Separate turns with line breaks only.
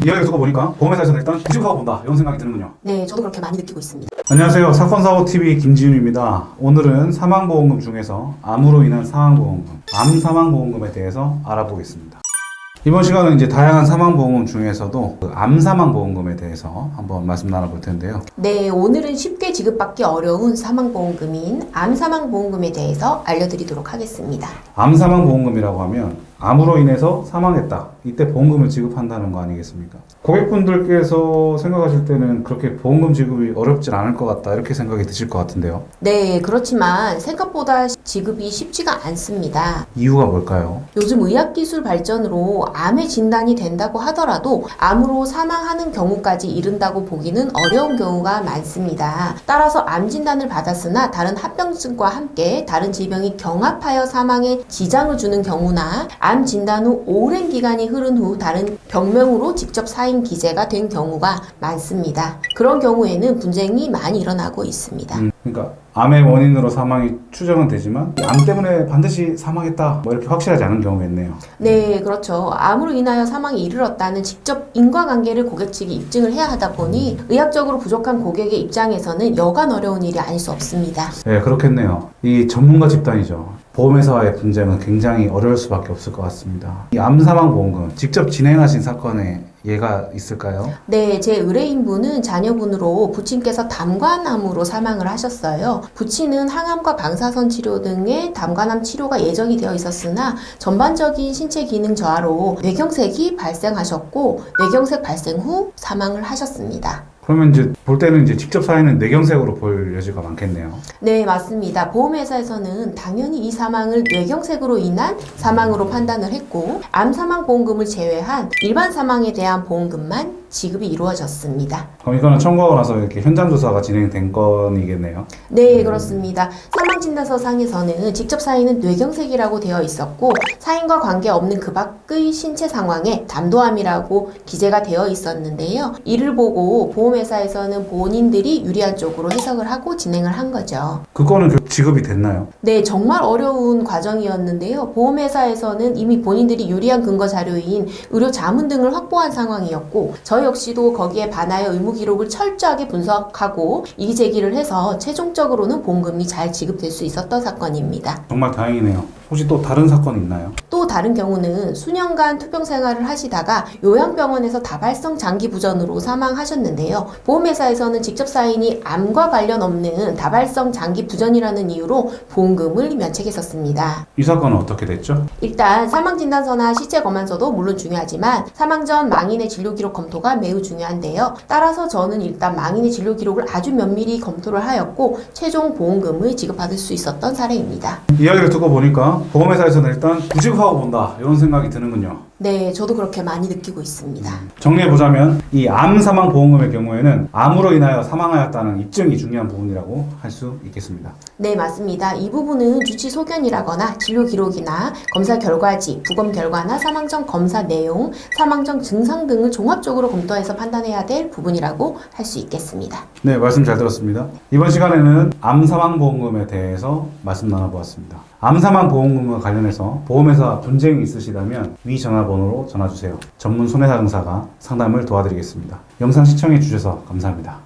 이야기를 듣고 보니까 보험회사에서는 일단 구직하고 본다 이런 생각이 드는군요.
네, 저도 그렇게 많이 느끼고 있습니다.
안녕하세요. 사건사고TV 김지윤입니다. 오늘은 사망보험금 중에서 암으로 인한 사망보험금, 암사망보험금에 대해서 알아보겠습니다. 이번 시간은 이제 다양한 사망보험금 중에서도 그 암사망보험금에 대해서 한번 말씀 나눠볼 텐데요.
네, 오늘은 쉽게 지급받기 어려운 사망보험금인 암사망보험금에 대해서 알려드리도록 하겠습니다.
암사망보험금이라고 하면 암으로 인해서 사망했다. 이때 보험금을 지급한다는 거 아니겠습니까? 고객분들께서 생각하실 때는 그렇게 보험금 지급이 어렵진 않을 것 같다. 이렇게 생각이 드실 것 같은데요.
네, 그렇지만 생각보다 지급이 쉽지가 않습니다.
이유가 뭘까요?
요즘 의학기술 발전으로 암의 진단이 된다고 하더라도 암으로 사망하는 경우까지 이른다고 보기는 어려운 경우가 많습니다. 따라서 암 진단을 받았으나 다른 합병증과 함께 다른 질병이 경합하여 사망에 지장을 주는 경우나 암 진단 후 오랜 기간이 흐른 후 다른 병명으로 직접 사인 기재가 된 경우가 많습니다. 그런 경우에는 분쟁이 많이 일어나고 있습니다.
그러니까 암의 원인으로 사망이 추정은 되지만 암 때문에 반드시 사망했다 뭐 이렇게 확실하지 않은 경우겠네요.
네, 그렇죠. 암으로 인하여 사망에 이르렀다는 직접 인과관계를 고객 측이 입증을 해야 하다 보니 의학적으로 부족한 고객의 입장에서는 여간 어려운 일이 아닐 수 없습니다.
네, 그렇겠네요. 이 전문가 집단이죠. 보험회사와의 분쟁은 굉장히 어려울 수밖에 없을 것 같습니다. 이 암사망보험금 직접 진행하신 사건에 예가 있을까요?
네, 제 의뢰인분은 자녀분으로 부친께서 담관암으로 사망을 하셨어요. 부친은 항암과 방사선 치료 등의 담관암 치료가 예정이 되어 있었으나 전반적인 신체 기능 저하로 뇌경색이 발생하셨고 뇌경색 발생 후 사망을 하셨습니다.
그러면 이제 볼 때는 이제 직접 사인은 뇌경색으로 볼 여지가 많겠네요.
네, 맞습니다. 보험회사에서는 당연히 이 사망을 뇌경색으로 인한 사망으로 판단을 했고 암사망보험금을 제외한 일반 사망에 대한 보험금만 지급이 이루어졌습니다.
그럼 이거는 청구하고 나서 이렇게 현장 조사가 진행된 건이겠네요.
네, 그렇습니다. 사망진단서상에서는 직접 사인은 뇌경색이라고 되어 있었고 사인과 관계없는 그 밖의 신체 상황에 담도암이라고 기재가 되어 있었는데요. 이를 보고 보험회사에서는 본인들이 유리한 쪽으로 해석을 하고 진행을 한 거죠.
그거는 지급이 됐나요?
네, 정말 어려운 과정이었는데요. 보험회사에서는 이미 본인들이 유리한 근거 자료인 의료 자문 등을 확보한 상황이었고 저 역시도 거기에 반하여 의무 기록을 철저하게 분석하고 이의 제기를 해서 최종적으로는 보험금이 잘 지급될 수 있었던 사건입니다.
정말 다행이네요. 혹시 또 다른 사건 있나요?
또 다른 경우는 수년간 투병 생활을 하시다가 요양병원에서 다발성 장기 부전으로 사망하셨는데요. 보험회사에서는 직접 사인이 암과 관련 없는 다발성 장기 부전이라는 이유로 보험금을 면책했었습니다.
이 사건은 어떻게 됐죠?
일단 사망진단서나 시체 검안서도 물론 중요하지만 사망 전 망인의 진료기록 검토가 매우 중요한데요. 따라서 저는 일단 망인의 진료기록을 아주 면밀히 검토를 하였고 최종 보험금을 지급받을 수 있었던 사례입니다.
이야기를 듣고 보니까 보험회사에서는 일단 구직하고 본다 이런 생각이 드는군요.
네, 저도 그렇게 많이 느끼고 있습니다.
정리해보자면 이 암사망보험금의 경우에는 암으로 인하여 사망하였다는 입증이 중요한 부분이라고 할 수 있겠습니다.
네, 맞습니다. 이 부분은 주치 소견이라거나 진료 기록이나 검사 결과지, 부검 결과나 사망 전 검사 내용, 사망 전 증상 등을 종합적으로 검토해서 판단해야 될 부분이라고 할 수 있겠습니다.
네, 말씀 잘 들었습니다. 이번 시간에는 암사망보험금에 대해서 말씀 나눠보았습니다. 암사망보험금과 관련해서 보험회사 분쟁이 있으시다면 위 전화번호로 전화주세요. 전문 손해사정사가 상담을 도와드리겠습니다. 영상 시청해 주셔서 감사합니다.